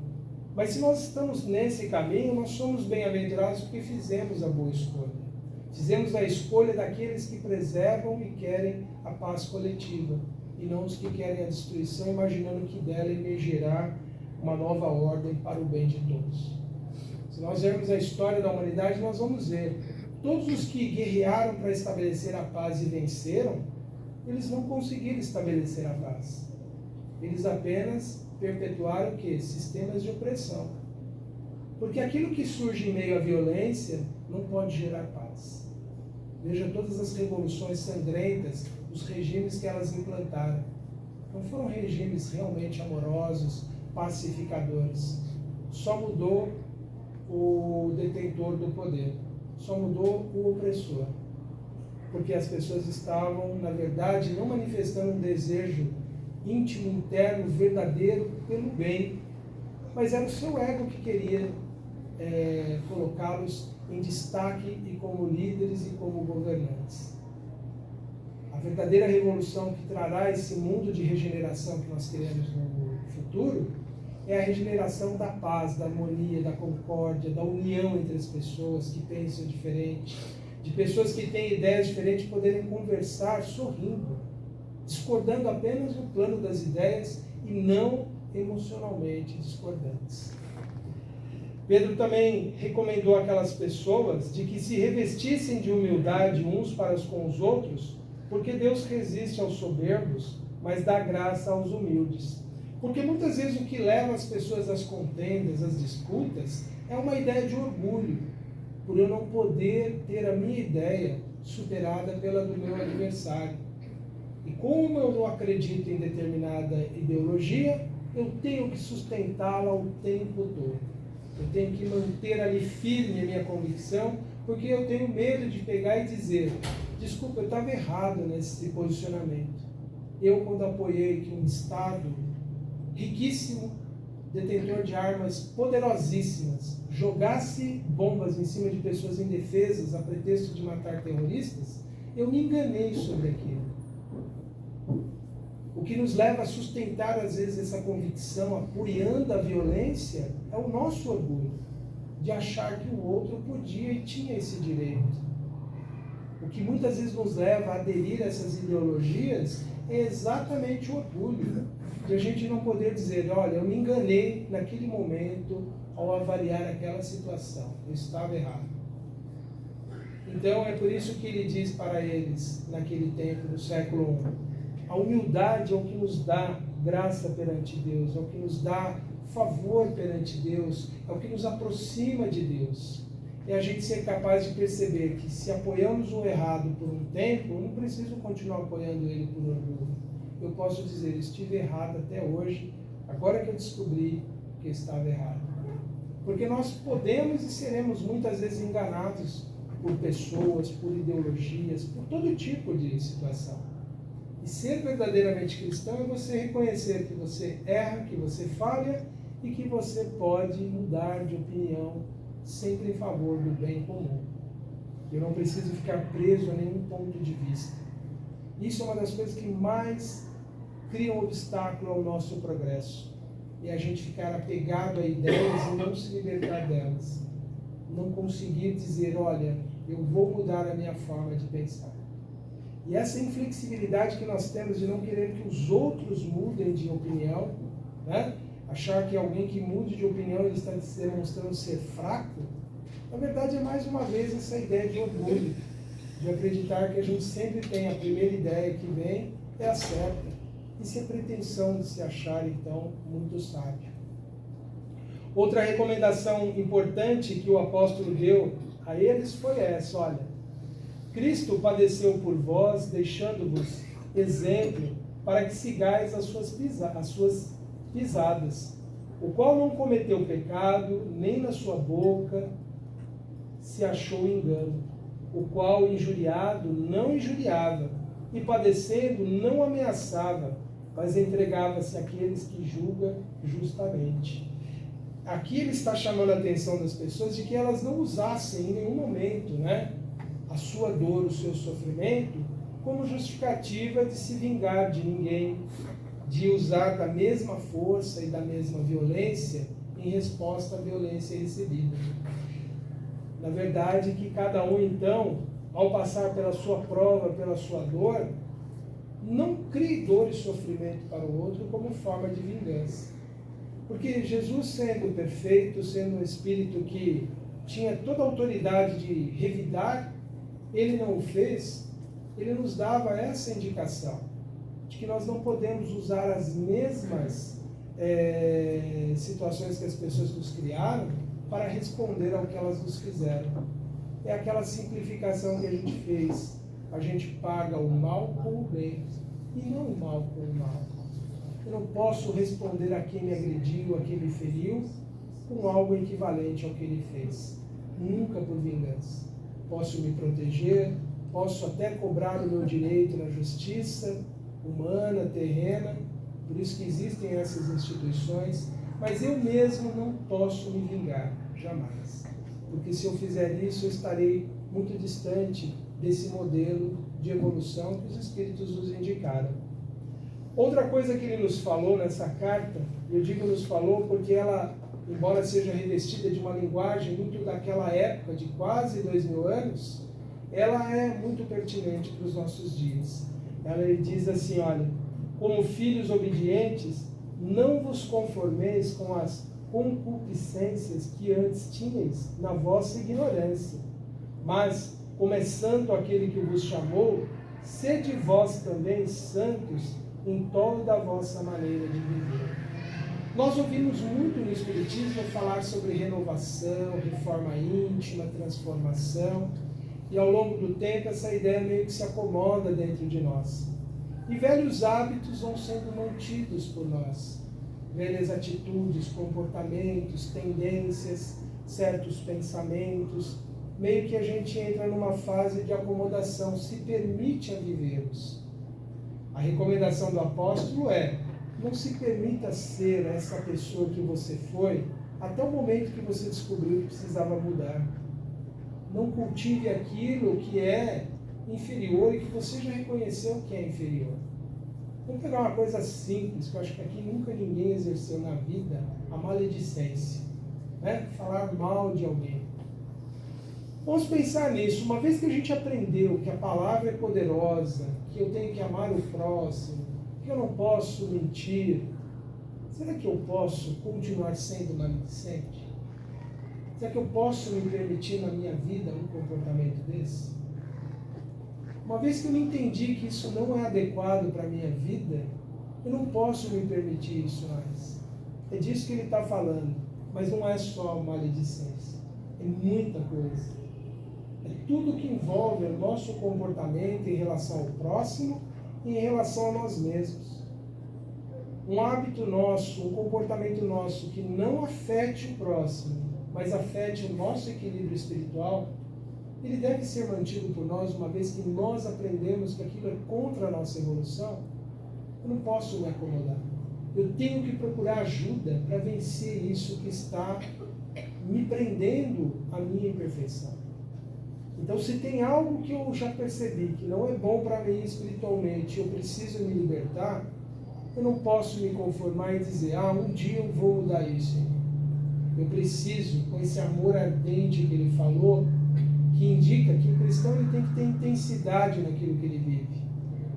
Mas se nós estamos nesse caminho, nós somos bem-aventurados porque fizemos a boa escolha. Fizemos a escolha daqueles que preservam e querem a paz coletiva, e não os que querem a destruição, imaginando que dela emergirá uma nova ordem para o bem de todos. Se nós vermos a história da humanidade, nós vamos ver todos os que guerrearam para estabelecer a paz e venceram, eles não conseguiram estabelecer a paz. Eles apenas perpetuaram o quê? Sistemas de opressão. Porque aquilo que surge em meio à violência não pode gerar paz. Veja todas as revoluções sangrentas, os regimes que elas implantaram. Não foram regimes realmente amorosos, pacificadores. Só mudou o detentor do poder. Só mudou o opressor. Porque as pessoas estavam, na verdade, não manifestando um desejo íntimo, interno, verdadeiro, pelo bem. Mas era o seu ego que queria colocá-los em destaque e como líderes e como governantes. A verdadeira revolução que trará esse mundo de regeneração que nós queremos no futuro é a regeneração da paz, da harmonia, da concórdia, da união entre as pessoas que pensam diferente, de pessoas que têm ideias diferentes poderem conversar sorrindo, discordando apenas no plano das ideias e não emocionalmente discordantes. Pedro também recomendou àquelas pessoas de que se revestissem de humildade uns para com os outros, Porque Deus resiste aos soberbos, mas dá graça aos humildes. Porque muitas vezes o que leva as pessoas às contendas, às disputas, é uma ideia de orgulho, por eu não poder ter a minha ideia superada pela do meu adversário. E como eu não acredito em determinada ideologia, eu tenho que sustentá-la o tempo todo. Eu tenho que manter ali firme a minha convicção, porque eu tenho medo de pegar e dizer: desculpa, eu estava errado nesse posicionamento. Eu, quando apoiei que um Estado riquíssimo, detentor de armas poderosíssimas, jogasse bombas em cima de pessoas indefesas a pretexto de matar terroristas, eu me enganei sobre aquilo. O que nos leva a sustentar, às vezes, essa convicção apoiando a violência é o nosso orgulho, de achar que o outro podia e tinha esse direito. O que muitas vezes nos leva a aderir a essas ideologias é exatamente o orgulho, de a gente não poder dizer: olha, eu me enganei naquele momento ao avaliar aquela situação, eu estava errado. Então é por isso que ele diz para eles, naquele tempo do século I, a humildade é o que nos dá graça perante Deus, é o que nos dá favor perante Deus, é o que nos aproxima de Deus. É a gente ser capaz de perceber que se apoiamos o errado por um tempo, eu não preciso continuar apoiando ele por orgulho. Eu posso dizer: estive errado até hoje, agora que eu descobri que estava errado. Porque nós podemos e seremos muitas vezes enganados por pessoas, por ideologias, por todo tipo de situação. E ser verdadeiramente cristão é você reconhecer que você erra, que você falha e que você pode mudar de opinião sempre em favor do bem comum. Eu não preciso ficar preso a nenhum ponto de vista. Isso é uma das coisas que mais cria um obstáculo ao nosso progresso. É a gente ficar apegado a ideias e não se libertar delas. Não conseguir dizer: olha, eu vou mudar a minha forma de pensar. E essa inflexibilidade que nós temos de não querer que os outros mudem de opinião, né? Achar que alguém que mude de opinião ele está demonstrando ser fraco, na verdade é mais uma vez essa ideia de orgulho, de acreditar que a gente sempre tem a primeira ideia que vem é a certa. Isso é pretensão de se achar, então, muito sábio. Outra recomendação importante que o apóstolo deu a eles foi essa: olha, Cristo padeceu por vós, deixando-vos exemplo para que sigais as suas pisadas, o qual não cometeu pecado, nem na sua boca se achou engano, o qual injuriado não injuriava, e padecendo não ameaçava, mas entregava-se àqueles que julgam justamente. Aqui ele está chamando a atenção das pessoas de que elas não usassem em nenhum momento, né, a sua dor, o seu sofrimento, como justificativa de se vingar de ninguém, de usar da mesma força e da mesma violência em resposta à violência recebida. Na verdade, que cada um, então, ao passar pela sua prova, pela sua dor, não crie dor e sofrimento para o outro como forma de vingança. Porque Jesus, sendo perfeito, sendo um Espírito que tinha toda a autoridade de revidar, ele não o fez. Ele nos dava essa indicação, de que nós não podemos usar as mesmas situações que as pessoas nos criaram para responder ao que elas nos fizeram. É aquela simplificação que a gente fez. A gente paga o mal com o bem, e não o mal com o mal. Eu não posso responder a quem me agrediu, a quem me feriu, com algo equivalente ao que ele fez. Nunca por vingança. Posso me proteger, posso até cobrar o meu direito na justiça humana, terrena, por isso que existem essas instituições, mas eu mesmo não posso me vingar, jamais. Porque se eu fizer isso, eu estarei muito distante desse modelo de evolução que os Espíritos nos indicaram. Outra coisa que ele nos falou nessa carta, eu digo nos falou porque ela, embora seja revestida de uma linguagem muito daquela época, de quase 2000 anos, ela é muito pertinente para os nossos dias. Ela diz assim: olha, como filhos obedientes, não vos conformeis com as concupiscências que antes tinhais na vossa ignorância, mas, começando aquele que vos chamou, sede vós também santos em toda a vossa maneira de viver. Nós ouvimos muito no Espiritismo falar sobre renovação, reforma íntima, transformação, e ao longo do tempo essa ideia meio que se acomoda dentro de nós. E velhos hábitos vão sendo mantidos por nós. Velhas atitudes, comportamentos, tendências, certos pensamentos, meio que a gente entra numa fase de acomodação, se permite a vivermos. A recomendação do apóstolo é: não se permita ser essa pessoa que você foi até o momento que você descobriu que precisava mudar. Não cultive aquilo que é inferior e que você já reconheceu que é inferior. Vamos pegar uma coisa simples, que eu acho que aqui nunca ninguém exerceu na vida: a maledicência, né? Falar mal de alguém. Vamos pensar nisso. Uma vez que a gente aprendeu que a palavra é poderosa, que eu tenho que amar o próximo, que eu não posso mentir, será que eu posso continuar sendo maledicente? Será que eu posso me permitir na minha vida um comportamento desse? Uma vez que eu entendi que isso não é adequado para a minha vida, eu não posso me permitir isso mais. É disso que ele está falando. Mas não é só maledicência. É muita coisa. É tudo que envolve o nosso comportamento em relação ao próximo e em relação a nós mesmos. Um hábito nosso, um comportamento nosso que não afete o próximo, mas afete o nosso equilíbrio espiritual, ele deve ser mantido por nós, uma vez que nós aprendemos que aquilo é contra a nossa evolução. Eu não posso me acomodar. Eu tenho que procurar ajuda para vencer isso que está me prendendo à minha imperfeição. Então, se tem algo que eu já percebi que não é bom para mim espiritualmente, eu preciso me libertar, eu não posso me conformar e dizer: um dia eu vou mudar isso. Eu preciso, com esse amor ardente que ele falou, que indica que o cristão ele tem que ter intensidade naquilo que ele vive,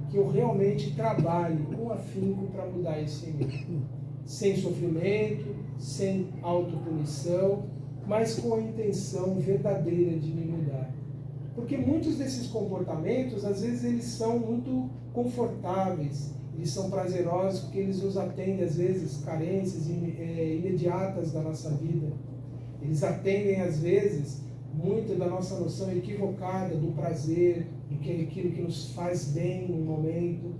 que eu realmente trabalhe com afinco para mudar isso em mim, sem sofrimento, sem autopunição, mas com a intenção verdadeira de me mudar. Porque muitos desses comportamentos, às vezes, eles são muito confortáveis, eles são prazerosos, porque eles nos atendem, às vezes, carências imediatas da nossa vida. Eles atendem, às vezes, muito da nossa noção equivocada do prazer, do que é aquilo que nos faz bem no momento.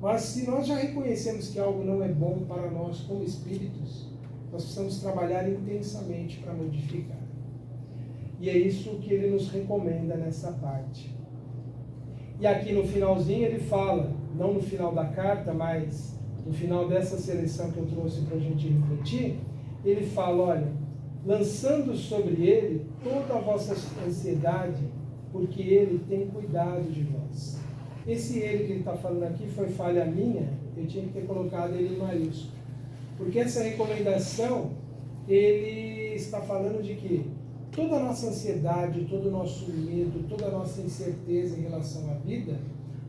Mas se nós já reconhecemos que algo não é bom para nós como espíritos, nós precisamos trabalhar intensamente para modificar. E é isso que ele nos recomenda nessa parte. E aqui no finalzinho ele fala, não no final da carta, mas no final dessa seleção que eu trouxe para a gente refletir, ele fala: olha, lançando sobre ele toda a vossa ansiedade, porque ele tem cuidado de vós. Esse ele que ele está falando aqui foi falha minha, eu tinha que ter colocado ele em maiúsculo. Porque essa recomendação, ele está falando de que toda a nossa ansiedade, todo o nosso medo, toda a nossa incerteza em relação à vida,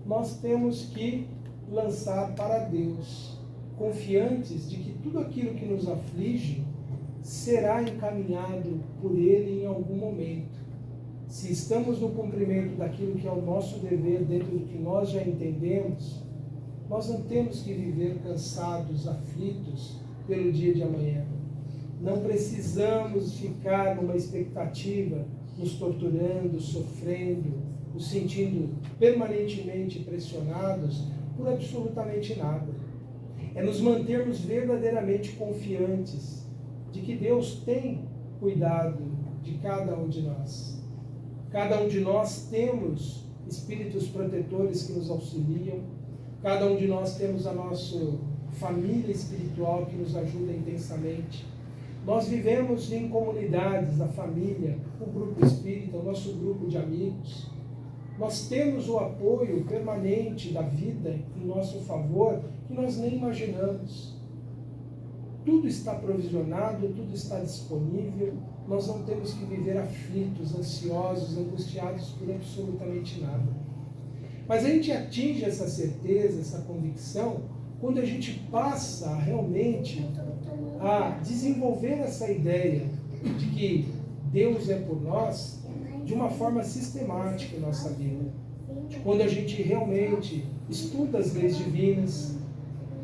nós temos que lançar para Deus, confiantes de que tudo aquilo que nos aflige será encaminhado por Ele em algum momento. Se estamos no cumprimento daquilo que é o nosso dever, dentro do que nós já entendemos, nós não temos que viver cansados, aflitos pelo dia de amanhã. Não precisamos ficar numa expectativa, nos torturando, sofrendo, nos sentindo permanentemente pressionados por absolutamente nada. É nos mantermos verdadeiramente confiantes de que Deus tem cuidado de cada um de nós. Cada um de nós temos espíritos protetores que nos auxiliam. Cada um de nós temos a nossa família espiritual que nos ajuda intensamente. Nós vivemos em comunidades, a família, o grupo espírita, o nosso grupo de amigos. Nós temos o apoio permanente da vida em nosso favor que nós nem imaginamos. Tudo está provisionado, tudo está disponível. Nós não temos que viver aflitos, ansiosos, angustiados por absolutamente nada. Mas a gente atinge essa certeza, essa convicção, quando a gente passa realmente a desenvolver essa ideia de que Deus é por nós de uma forma sistemática em nossa vida. de quando a gente realmente estuda as leis divinas,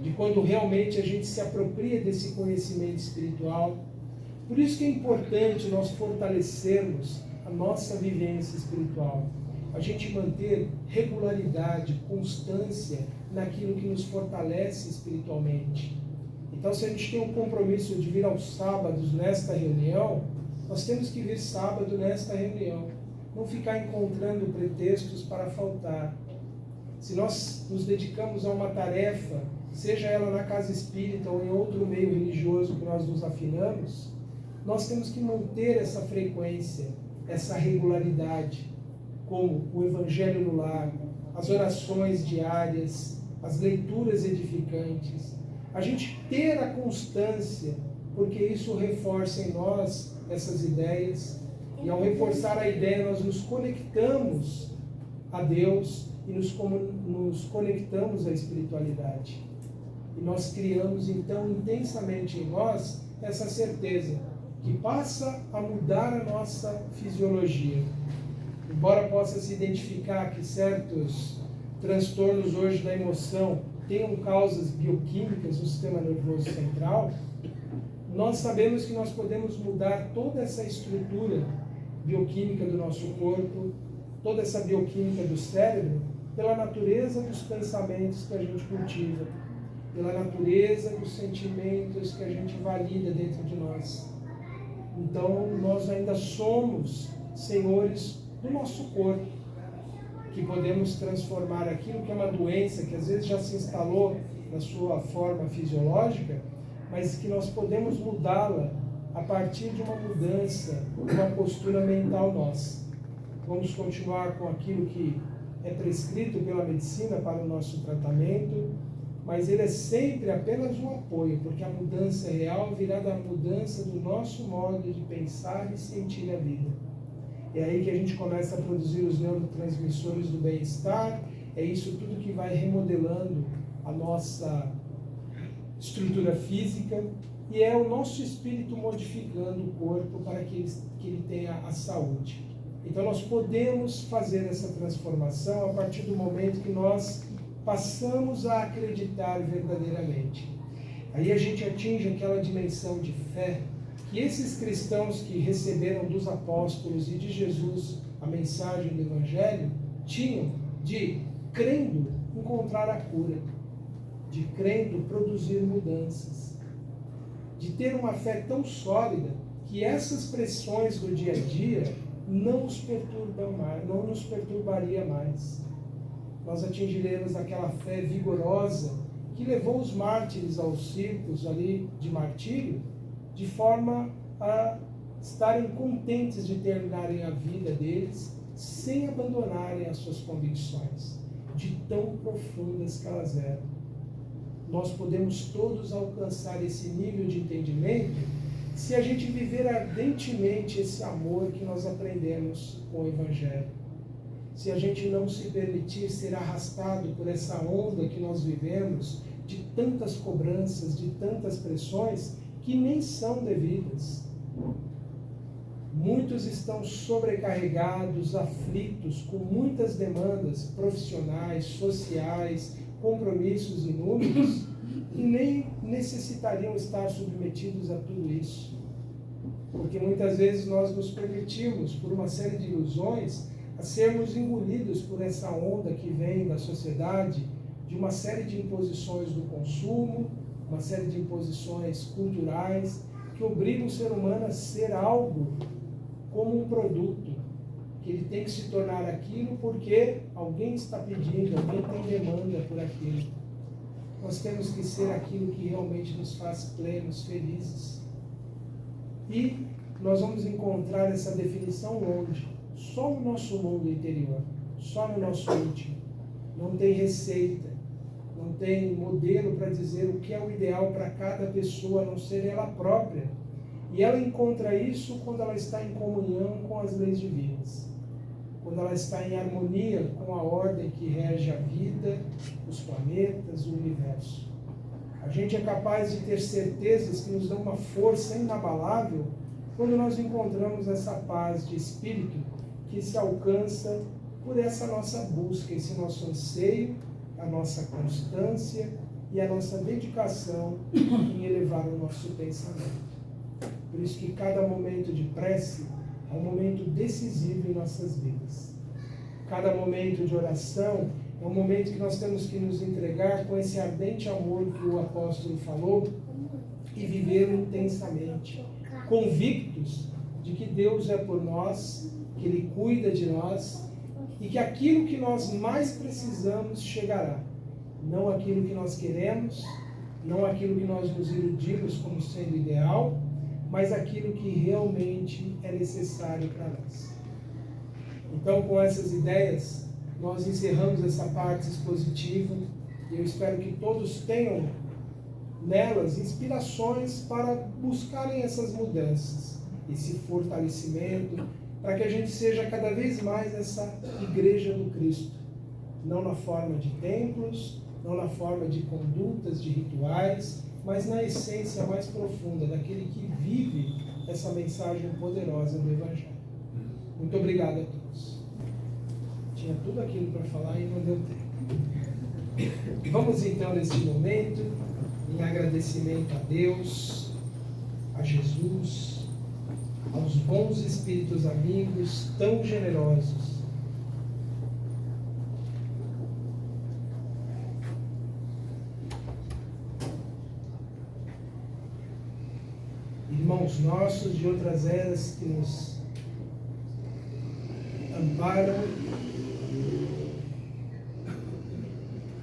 de quando realmente a gente se apropria desse conhecimento espiritual. Por isso que é importante nós fortalecermos a nossa vivência espiritual, a gente manter regularidade, constância naquilo que nos fortalece espiritualmente. Então, se a gente tem um compromisso de vir aos sábados nesta reunião, nós temos que vir sábado nesta reunião, não ficar encontrando pretextos para faltar. Se nós nos dedicamos a uma tarefa, seja ela na casa espírita ou em outro meio religioso que nós nos afinamos, nós temos que manter essa frequência, essa regularidade, como o Evangelho no lar, as orações diárias, as leituras edificantes. A gente ter a constância, porque isso reforça em nós essas ideias, e ao reforçar a ideia nós nos conectamos a Deus e nos conectamos à espiritualidade. E nós criamos então intensamente em nós essa certeza que passa a mudar a nossa fisiologia. Embora possa se identificar que certos transtornos hoje da emoção tenham causas bioquímicas no sistema nervoso central, nós sabemos que nós podemos mudar toda essa estrutura bioquímica do nosso corpo, toda essa bioquímica do cérebro, pela natureza dos pensamentos que a gente cultiva, pela natureza dos sentimentos que a gente valida dentro de nós. Então, nós ainda somos senhores do nosso corpo, que podemos transformar aquilo que é uma doença, que às vezes já se instalou na sua forma fisiológica, mas que nós podemos mudá-la a partir de uma mudança, uma postura mental nossa. Vamos continuar com aquilo que é prescrito pela medicina para o nosso tratamento, mas ele é sempre apenas um apoio, porque a mudança real virá da mudança do nosso modo de pensar e sentir a vida. É aí que a gente começa a produzir os neurotransmissores do bem-estar, é isso tudo que vai remodelando a nossa estrutura física, e é o nosso espírito modificando o corpo para que ele tenha a saúde. Então nós podemos fazer essa transformação a partir do momento que nós passamos a acreditar verdadeiramente. Aí a gente atinge aquela dimensão de fé que esses cristãos que receberam dos apóstolos e de Jesus a mensagem do Evangelho tinham de, crendo, encontrar a cura, de crendo produzir mudanças, de ter uma fé tão sólida que essas pressões do dia a dia não nos perturbam mais, não nos perturbaria mais. Nós atingiremos aquela fé vigorosa que levou os mártires aos círculos ali de martírio, de forma a estarem contentes de terminarem a vida deles sem abandonarem as suas convicções, de tão profundas que elas eram. Nós podemos todos alcançar esse nível de entendimento se a gente viver ardentemente esse amor que nós aprendemos com o Evangelho. Se a gente não se permitir ser arrastado por essa onda que nós vivemos, de tantas cobranças, de tantas pressões, que nem são devidas. Muitos estão sobrecarregados, aflitos, com muitas demandas profissionais, sociais, compromissos inúmeros, e nem necessitariam estar submetidos a tudo isso. Porque muitas vezes nós nos permitimos, por uma série de ilusões, a sermos engolidos por essa onda que vem da sociedade, de uma série de imposições do consumo, uma série de imposições culturais, que obrigam o ser humano a ser algo como um produto, que ele tem que se tornar aquilo porque alguém está pedindo, alguém tem demanda por aquilo. Nós temos que ser aquilo que realmente nos faz plenos, felizes. E nós vamos encontrar essa definição onde? Só no nosso mundo interior, só no nosso íntimo. Não tem receita, não tem modelo para dizer o que é o ideal para cada pessoa, a não ser ela própria. E ela encontra isso quando ela está em comunhão com as leis divinas, quando ela está em harmonia com a ordem que rege a vida, os planetas, o universo. A gente é capaz de ter certezas que nos dão uma força inabalável quando nós encontramos essa paz de espírito que se alcança por essa nossa busca, esse nosso anseio, a nossa constância e a nossa dedicação em elevar o nosso pensamento. Por isso que cada momento de prece é um momento decisivo em nossas vidas. Cada momento de oração é um momento que nós temos que nos entregar com esse ardente amor que o apóstolo falou e viver intensamente, convictos de que Deus é por nós, que Ele cuida de nós e que aquilo que nós mais precisamos chegará. Não aquilo que nós queremos, não aquilo que nós nos iludimos como sendo ideal, mas aquilo que realmente é necessário para nós. Então, com essas ideias, nós encerramos essa parte expositiva e eu espero que todos tenham nelas inspirações para buscarem essas mudanças, esse fortalecimento, para que a gente seja cada vez mais essa igreja do Cristo, não na forma de templos, não na forma de condutas, de rituais, mas na essência mais profunda, daquele que vive essa mensagem poderosa do Evangelho. Muito obrigado a todos. Tinha tudo aquilo para falar e não deu tempo. Vamos então, neste momento, em agradecimento a Deus, a Jesus, aos bons espíritos amigos tão generosos, irmãos nossos de outras eras que nos amparam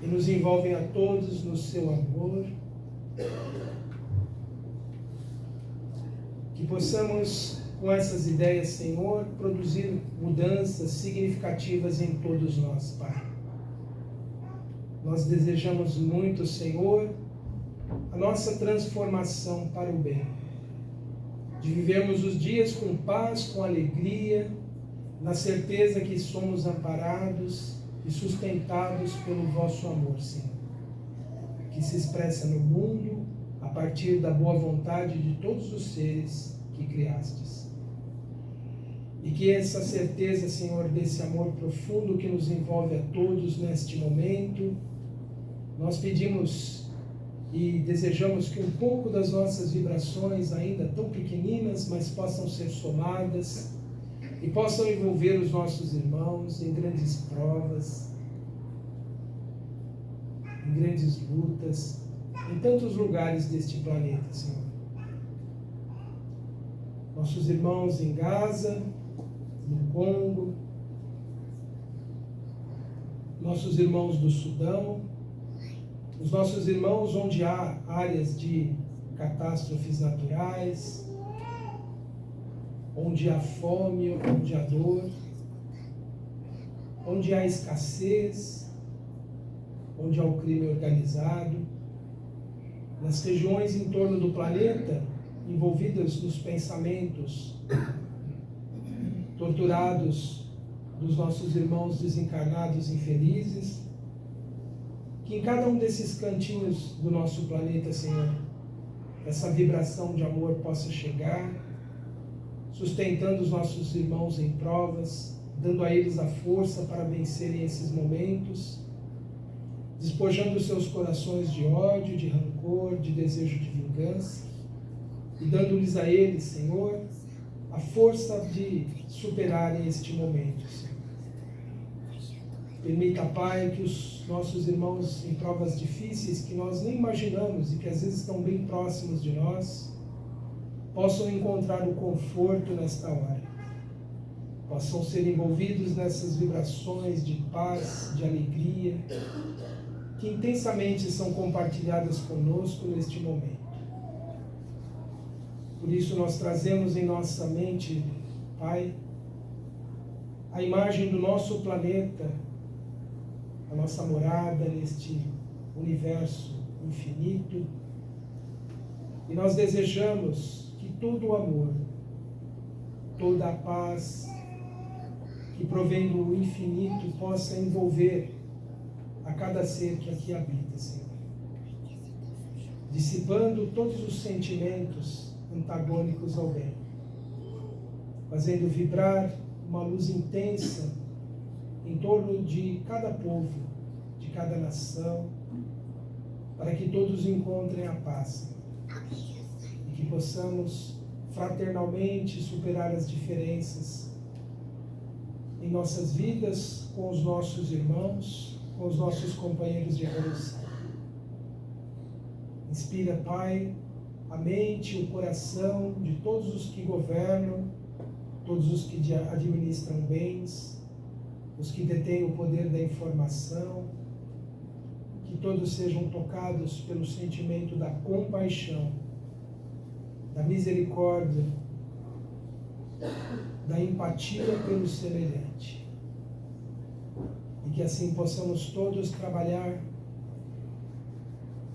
e nos envolvem a todos no seu amor, que possamos, com essas ideias, Senhor, produzir mudanças significativas em todos nós, Pai. Nós desejamos muito, Senhor, a nossa transformação para o bem, de vivermos os dias com paz, com alegria, na certeza que somos amparados e sustentados pelo vosso amor, Senhor, que se expressa no mundo a partir da boa vontade de todos os seres que criastes. E que essa certeza, Senhor, desse amor profundo que nos envolve a todos neste momento, nós pedimos e desejamos que um pouco das nossas vibrações, ainda tão pequeninas, mas possam ser somadas e possam envolver os nossos irmãos em grandes provas, em grandes lutas, em tantos lugares deste planeta, Senhor. Nossos irmãos em Gaza, no Congo, nossos irmãos do Sudão, os nossos irmãos onde há áreas de catástrofes naturais, onde há fome, onde há dor, onde há escassez, onde há o crime organizado, nas regiões em torno do planeta, envolvidas nos pensamentos torturados dos nossos irmãos desencarnados infelizes, que em cada um desses cantinhos do nosso planeta, Senhor, essa vibração de amor possa chegar, sustentando os nossos irmãos em provas, dando a eles a força para vencerem esses momentos, despojando os seus corações de ódio, de rancor, de desejo de vingança, e dando-lhes a eles, Senhor, a força de superarem este momento, Senhor. Permita, Pai, que os nossos irmãos em provas difíceis, que nós nem imaginamos e que às vezes estão bem próximos de nós, possam encontrar o conforto nesta hora, possam ser envolvidos nessas vibrações de paz, de alegria, que intensamente são compartilhadas conosco neste momento. Por isso nós trazemos em nossa mente, Pai, a imagem do nosso planeta, a nossa morada neste universo infinito, e nós desejamos que todo o amor, toda a paz que provém do infinito possa envolver a cada ser que aqui habita, Senhor, dissipando todos os sentimentos antagônicos ao bem, fazendo vibrar uma luz intensa em torno de cada povo, de cada nação, para que todos encontrem a paz e que possamos fraternalmente superar as diferenças em nossas vidas, com os nossos irmãos, com os nossos companheiros de evolução. Inspira, Pai, a mente e o coração de todos os que governam, todos os que administram bens, os que detêm o poder da informação, que todos sejam tocados pelo sentimento da compaixão, da misericórdia, da empatia pelo semelhante. E que assim possamos todos trabalhar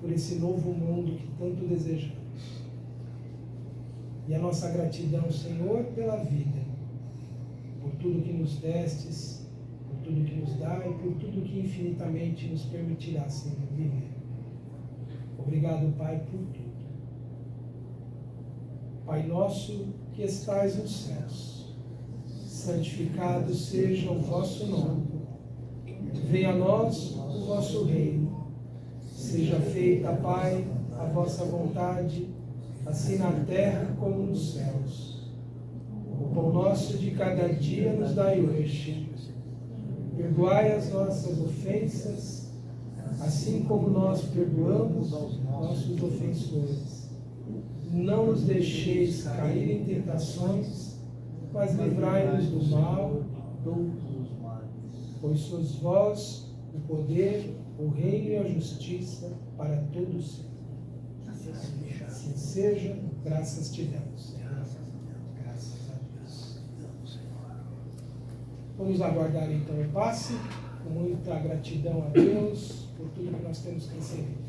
por esse novo mundo que tanto desejamos. E a nossa gratidão, Senhor, pela vida, por tudo que nos destes, por tudo que nos dá e por tudo que infinitamente nos permitirá, Senhor, viver. Obrigado, Pai, por tudo. Pai nosso que estais nos céus, santificado seja o vosso nome. Venha a nós o vosso reino. Seja feita, Pai, a vossa vontade, assim na terra como nos céus. O pão nosso de cada dia nos dai hoje. Perdoai as nossas ofensas, assim como nós perdoamos aos nossos ofensores. Não nos deixeis cair em tentações, mas livrai-nos do mal, pois sois vós o poder, o reino e a justiça para todos sempre. Assim seja, graças te damos, Senhor. Graças a Deus. Vamos aguardar então o passe, com muita gratidão a Deus por tudo que nós temos recebido.